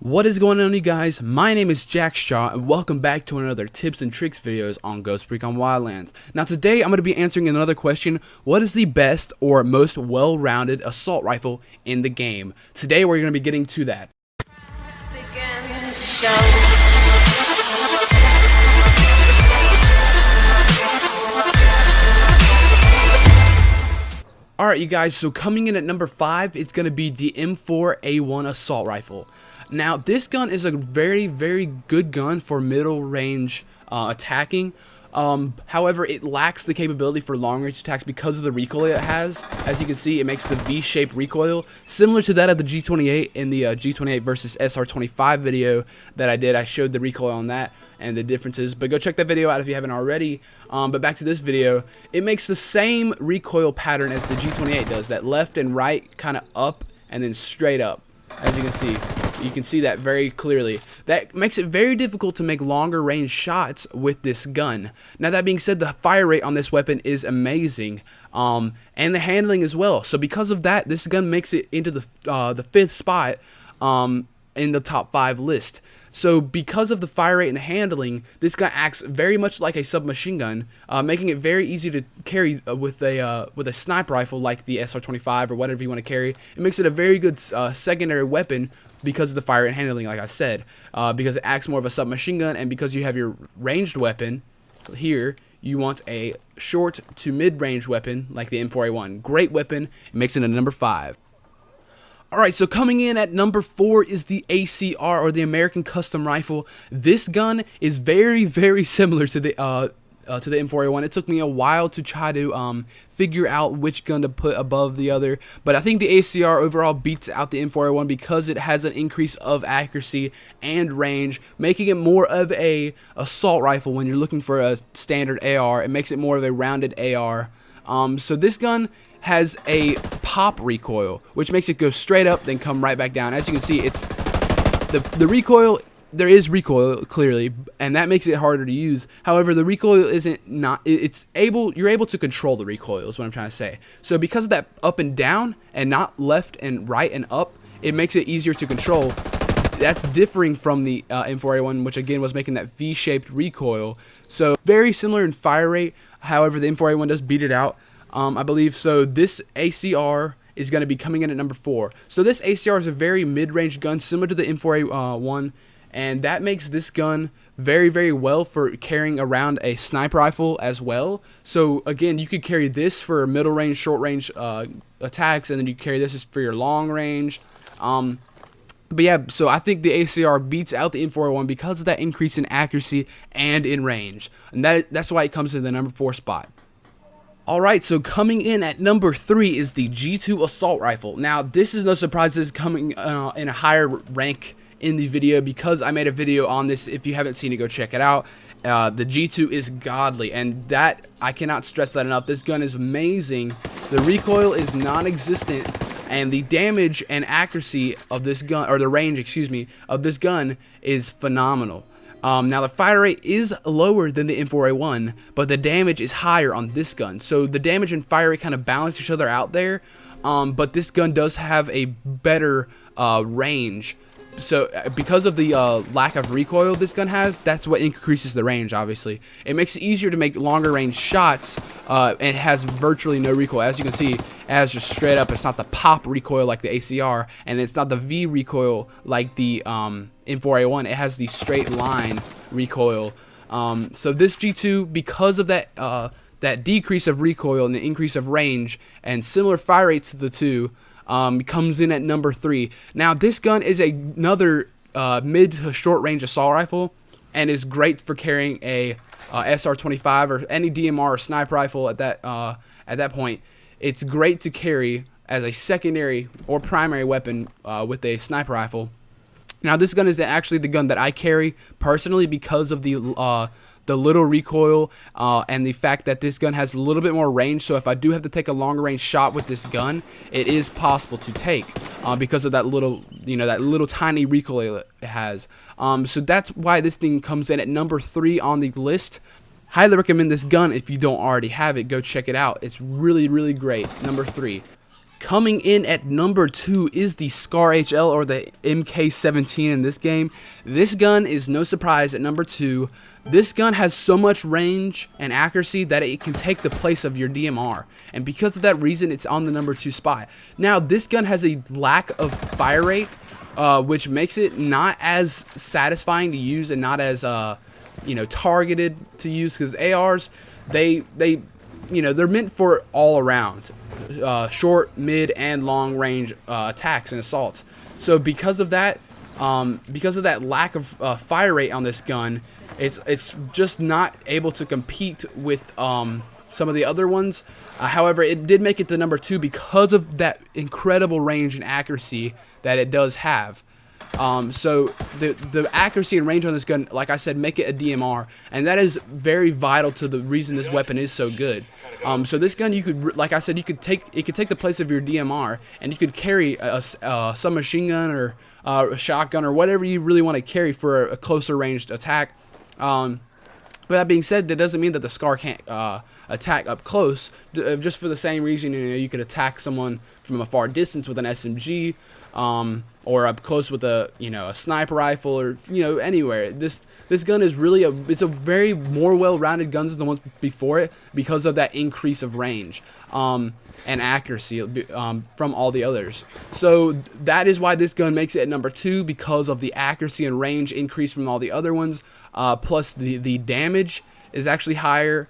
What is going on, you guys? My name is Jack Shaw and welcome back to another tips and tricks videos on Ghost Recon Wildlands. Now today I'm going to be answering another question: what is the best or most well-rounded assault rifle in the game? Today we're going to be getting to that. Alright, you guys, so coming in at number 5, it's going to be the M4A1 assault rifle. Now, this gun is a very good gun for middle range attacking. However, it lacks the capability for long range attacks because of the recoil it has. As you can see, it makes the V-shaped recoil, similar to that of the G28 in the G28 versus SR25 video that I did. I showed the recoil on that and the differences, but go check that video out if you haven't already. But back to this video, it makes the same recoil pattern as the G28 does, that left and right kind of up and then straight up. As you can see that very clearly. That makes it very difficult to make longer range shots with this gun. Now, that being said, the fire rate on this weapon is amazing, and the handling as well. So because of that, this gun makes it into the 5th spot in the top 5 list. So because of the fire rate and the handling, this gun acts very much like a submachine gun, making it very easy to carry with a sniper rifle like the SR25 or whatever you want to carry. It makes it a very good secondary weapon because of the fire and handling, like I said, because it acts more of a submachine gun, and because you have your ranged weapon here, you want a short to mid-range weapon like the M4A1. Great weapon. It makes it a number 5. Alright, so coming in at number 4 is the ACR, or the American Custom Rifle. This gun is very similar to the M4A1. It took me a while to try to figure out which gun to put above the other, but I think the ACR overall beats out the M4A1 because it has an increase of accuracy and range, making it more of a assault rifle when you're looking for a standard AR. It makes it more of a rounded AR. So this gun has a pop recoil, which makes it go straight up then come right back down. As you can see, it's the recoil. There is recoil clearly, and that makes it harder to use. However, the recoil you're able to control the recoil is what I'm trying to say. So because of that up and down and not left and right and up, it makes it easier to control. That's differing from the M4A1, which again was making that V-shaped recoil. So very similar in fire rate. However, the M4A1 does beat it out, I believe. So this ACR is going to be coming in at number 4. So this ACR is a very mid-range gun, similar to the M4A1, and that makes this gun very well for carrying around a sniper rifle as well. So again, you could carry this for middle range, short range attacks, and then you carry this for your long range. But yeah, so I think the ACR beats out the M4A1 because of that increase in accuracy and in range, and that's why it comes to the number 4 spot. Alright, so coming in at number 3 is the G2 Assault Rifle. Now, this is no surprise this is coming in a higher rank in the video because I made a video on this. If you haven't seen it, go check it out. The G2 is godly, and that, I cannot stress that enough. This gun is amazing. The recoil is non-existent, and the damage and accuracy of this gun, or the range, excuse me, of this gun is phenomenal. Now, the fire rate is lower than the M4A1, but the damage is higher on this gun. So the damage and fire rate kind of balance each other out there, but this gun does have a better range. So because of the lack of recoil this gun has, that's what increases the range, obviously. It makes it easier to make longer range shots, and it has virtually no recoil. As you can see, it has just straight up. It's not the pop recoil like the ACR, and it's not the V recoil like the M4A1. It has the straight line recoil. So this G2, because of that decrease of recoil and the increase of range and similar fire rates to the two, comes in at number 3. Now, this gun is another mid to short range assault rifle and is great for carrying a SR25 or any DMR or sniper rifle at that point. It's great to carry as a secondary or primary weapon with a sniper rifle. Now, this gun is actually the gun that I carry personally because of the little recoil and the fact that this gun has a little bit more range. So if I do have to take a longer range shot with this gun, it is possible to take because of that little, that little tiny recoil it has. So that's why this thing comes in at number 3 on the list. Highly recommend this gun if you don't already have it. Go check it out. It's really great. Number 3. Coming in at number 2 is the SCAR HL, or the MK17 in this game. This gun is no surprise at number 2. This gun has so much range and accuracy that it can take the place of your DMR, and because of that reason, it's on the number 2 spot. Now, this gun has a lack of fire rate, which makes it not as satisfying to use and not as targeted to use, because ARs, they're meant for all around short, mid, and long range attacks and assaults. So because of that lack of fire rate on this gun, it's just not able to compete with some of the other ones. However, it did make it to number 2 because of that incredible range and accuracy that it does have. So the accuracy and range on this gun, like I said, make it a DMR, and that is very vital to the reason this weapon is so good. So this gun, you could, like I said, it could take the place of your DMR, and you could carry a submachine gun or a shotgun or whatever you really want to carry for a closer ranged attack. With that being said, that doesn't mean that the SCAR can't attack up close. Just for the same reason, you could attack someone from a far distance with an SMG, or up close with a sniper rifle, or anywhere. This gun is really it's a very more well-rounded gun than the ones before it because of that increase of range and accuracy from all the others. So that is why this gun makes it at number 2, because of the accuracy and range increase from all the other ones. Plus the damage is actually higher.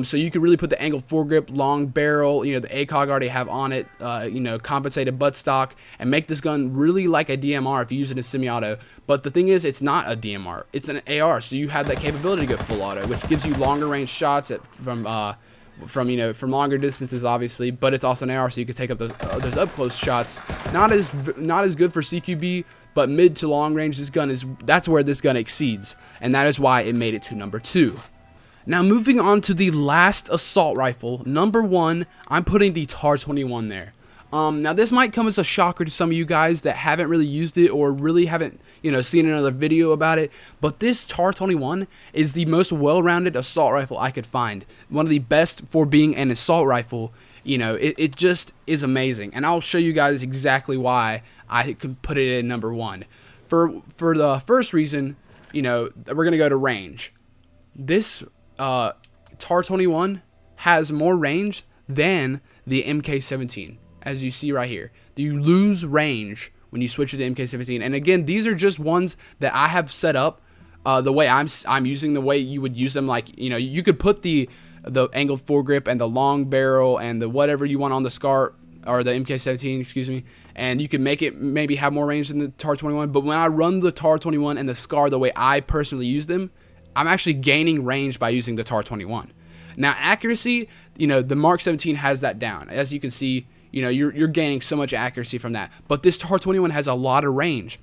So you can really put the angled foregrip, long barrel, the ACOG already have on it, compensated buttstock, and make this gun really like a DMR if you use it in semi-auto. But the thing is, it's not a DMR, it's an AR, so you have that capability to go full auto, which gives you longer range shots from longer distances, obviously. But it's also an AR, so you can take up those up close shots. Not as good for CQB, but mid to long range, that's where this gun exceeds, and that is why it made it to number 2. Now, moving on to the last assault rifle, number 1, I'm putting the TAR-21 there. Now, this might come as a shocker to some of you guys that haven't really used it or really haven't, seen another video about it, but this TAR-21 is the most well-rounded assault rifle I could find. One of the best for being an assault rifle. It just is amazing, and I'll show you guys exactly why I could put it in number 1. For the first reason, we're going to go to range. This TAR-21 has more range than the MK17, as you see right here. You lose range when you switch to the MK17, and again, these are just ones that I have set up the way I'm using, the way you would use them. Like, you could put the angled foregrip and the long barrel and the whatever you want on the SCAR, or the MK17, excuse me, and you can make it maybe have more range than the TAR-21. But when I run the TAR-21 and the SCAR the way I personally use them, I'm actually gaining range by using the TAR-21. Now, accuracy, the Mark 17 has that down. As you can see, you're gaining so much accuracy from that. But this TAR-21 has a lot of range,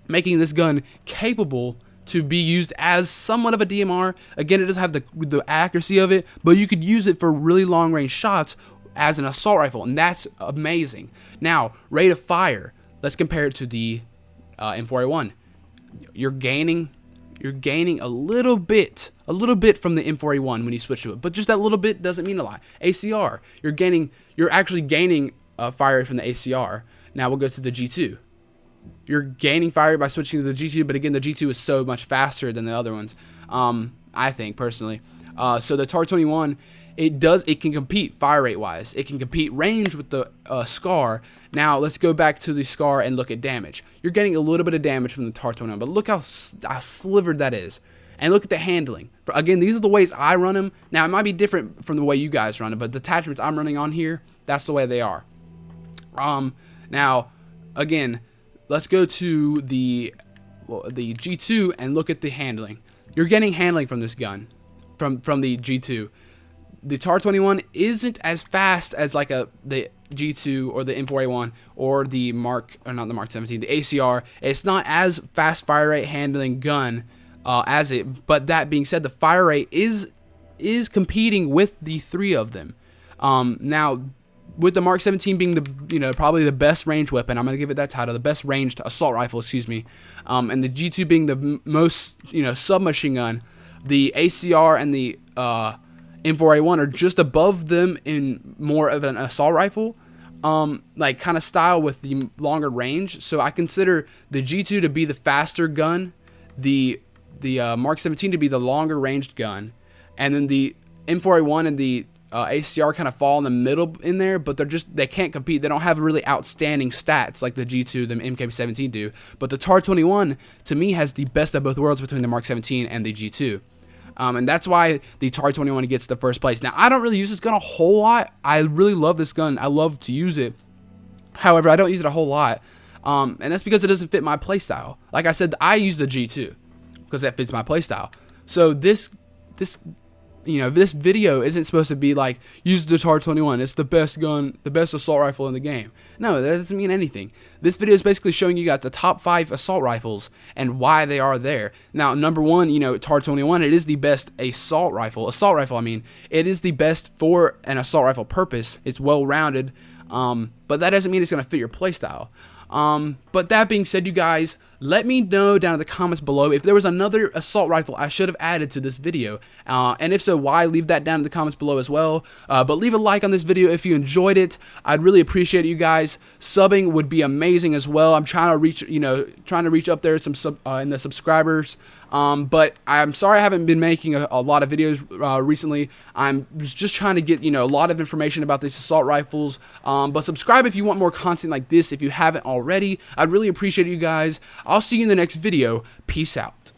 making this gun capable to be used as somewhat of a DMR. Again, it doesn't have the accuracy of it, but you could use it for really long range shots as an assault rifle, and that's amazing. Now, rate of fire, let's compare it to the M4A1. You're gaining a little bit from the M4A1 when you switch to it, but just that little bit doesn't mean a lot. ACR, you're actually gaining fire rate from the ACR. Now we'll go to the G2. You're gaining fire by switching to the G2, but again, the G2 is so much faster than the other ones, I think, personally. So the TAR-21, it can compete fire rate wise. It can compete range with the SCAR. Now let's go back to the SCAR and look at damage. You're getting a little bit of damage from the TAR-21, but look how slivered that is. And look at the handling. Again, these are the ways I run them. Now, it might be different from the way you guys run it, but the attachments I'm running on here, that's the way they are. Now, again, let's go to the G2 and look at the handling. You're getting handling from this gun, from the G2. The TAR-21 isn't as fast as like the G2 or the M4A1 or the Mark 17, the ACR. It's not as fast fire rate handling gun as it. But that being said, the fire rate is competing with the three of them. Now, with the Mark 17 being the probably the best range weapon, I'm gonna give it that title, the best ranged assault rifle, excuse me, and the G2 being the most submachine gun, the ACR and the M4A1 are just above them in more of an assault rifle. like kind of style with the longer range. So I consider the G2 to be the faster gun, the Mark 17 to be the longer ranged gun, and then the M4A1 and the ACR kind of fall in the middle in there, but they can't compete. They don't have really outstanding stats like the G2, the MK17 do. But the TAR-21 to me has the best of both worlds between the Mark 17 and the G2. And that's why the TAR-21 gets the first place. Now, I don't really use this gun a whole lot. I really love this gun. I love to use it. However, I don't use it a whole lot. And that's because it doesn't fit my playstyle. Like I said, I use the G2 because that fits my playstyle. So this video isn't supposed to be like, use the TAR-21. It's the best gun, the best assault rifle in the game. No, that doesn't mean anything. This video is basically showing you guys the top 5 assault rifles and why they are there. Now, number 1, TAR-21, it is the best assault rifle. I mean, it is the best for an assault rifle purpose. It's well-rounded, but that doesn't mean it's going to fit your playstyle. But that being said, you guys, let me know down in the comments below if there was another assault rifle I should have added to this video, and if so, why. Leave that down in the comments below as well. But leave a like on this video if you enjoyed it. I'd really appreciate it, you guys. Subbing would be amazing as well. I'm trying to reach up there in the subscribers. But I'm sorry I haven't been making a lot of videos recently. I'm just trying to get a lot of information about these assault rifles. But subscribe if you want more content like this if you haven't already. I'd really appreciate it, you guys. I'll see you in the next video. Peace out.